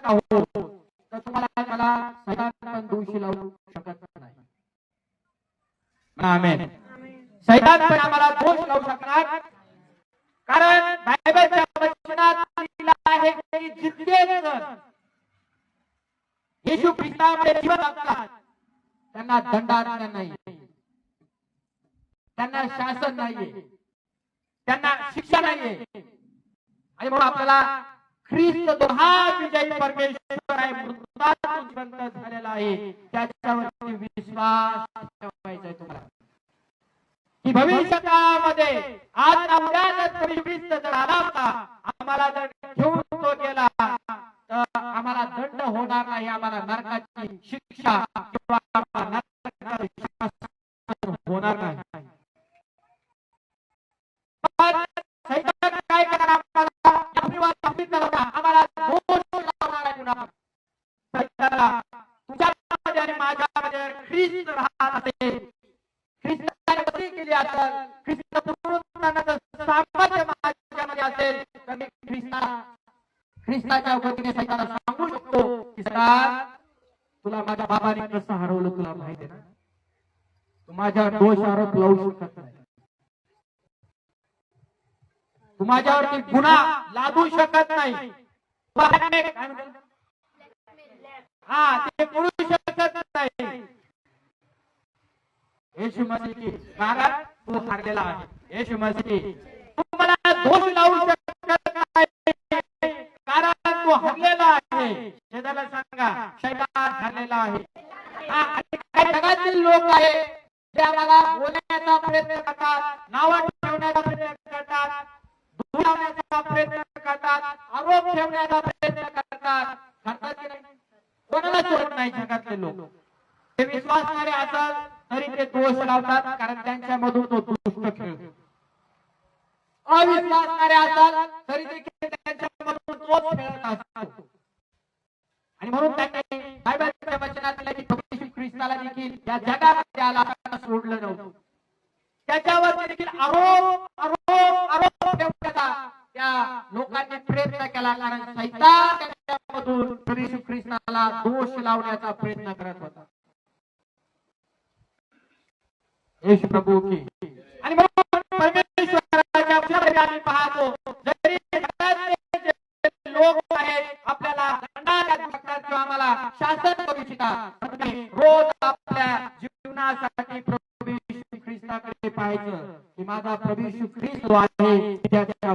लागत आहोत तर तुम्हाला मला सैतान पण दोषी लावू शकत नाही. आमेन. सैतान पण आम्हाला दोष लावू शकणार, कारण बायबलच्या वचनात लिहिलं आहे की जितके जण येशू ख्रिस्तामध्ये जीवन जगतात त्यांना दंडात्मक नाही, त्यांना शासन नाहीये, त्यांना शिक्षा नाहीये. आणि म्हणून आपल्याला ख्रिस्त जो हा विजयी परमेश्वर आहे, मृतातून जिवंत झालेला आहे, त्याच्यावरती विश्वास ठेवायचा आहे तुम्हाला. की भविष्य काळामध्ये आज आपल्याला ख्रिस्त जर आला होता, आम्हाला जर घेऊन तो गेला तर आम्हाला दंड होणार नाही, आम्हाला नरकाची शिक्षा किंवा होणार नाही. काय करणार आम्हाला दोष लावणार आहे पुन्हा. तुझ्यामध्ये आणि माझ्यामध्ये ख्रिस्त राहत असेल, ख्रिस्ताने बदली केली असेल, ख्रिस्त पुनरुत्थानाचं सामर्थ्य माझ्यामध्ये असेल तर मी ख्रिस्ताच्या वतीने सैतानाला सांगू शकतो की सैतान, तुला माझ्या बाबाने कसं हरवलं तुला माहिती आहे ना, तू माझ्यावर दोष आरोप लावू शकत नाही, तू माझ्यावरती गुन्हा लादू शकत नाही. हा, ते करू शकत नाही. येशू मसीह कारण तू हारलेला आहे. येशू मसीह तू मला दोष लावू शकत नाही, कारण तू हारलेला आहे. शेजाऱ्याला सांगा, शैतान हारलेला आहे. काही जगातील लोक आहे ते आम्हाला बोलण्याचा प्रयत्न करतात, नावं ठेवण्याचा प्रयत्न करतात, दुरावण्याचा प्रयत्न करतात, आरोप ठेवण्याचा प्रयत्न करतात. करतात की नाही? कोणाला सोडत नाही जगातले लोक. ते विश्वासणारे असतात तरी ते दोष लावतात, कारण त्यांच्यामधून तो दुष्ट खेळतो. अविश्वासणारे असतात तरी देखील त्यांच्यामधून तोच खेळत असतो. आणि म्हणून त्यांनी बायबलच्या वचनात लिहिलं की प्रभू येशू ख्रिस्ताला देखील या जगामध्ये आला सोडलं नव्हतं. त्याच्यावर देखील आरोप आरोप आरोप ठेवण्याचा त्या लोकांनी प्रयत्न केला, कारण सैतान त्यांच्यामधून प्रभू येशू ख्रिस्ताला दोष लावण्याचा प्रयत्न करत होता. येशू प्रभू की. आणि म्हणून परमेश्वराच्या वचनामध्ये आम्ही पाहतो, जरी जगातले लोक आहेत आपल्याला दंडाला देऊ शकतात किंवा आम्हाला शासन करू इच्छितात, रोज आपल्या जीवनासाठी प्रभू येशू ख्रिस्ताकडे पाहायचं की माझा प्रभू येशू ख्रिस्त आहे त्याच्या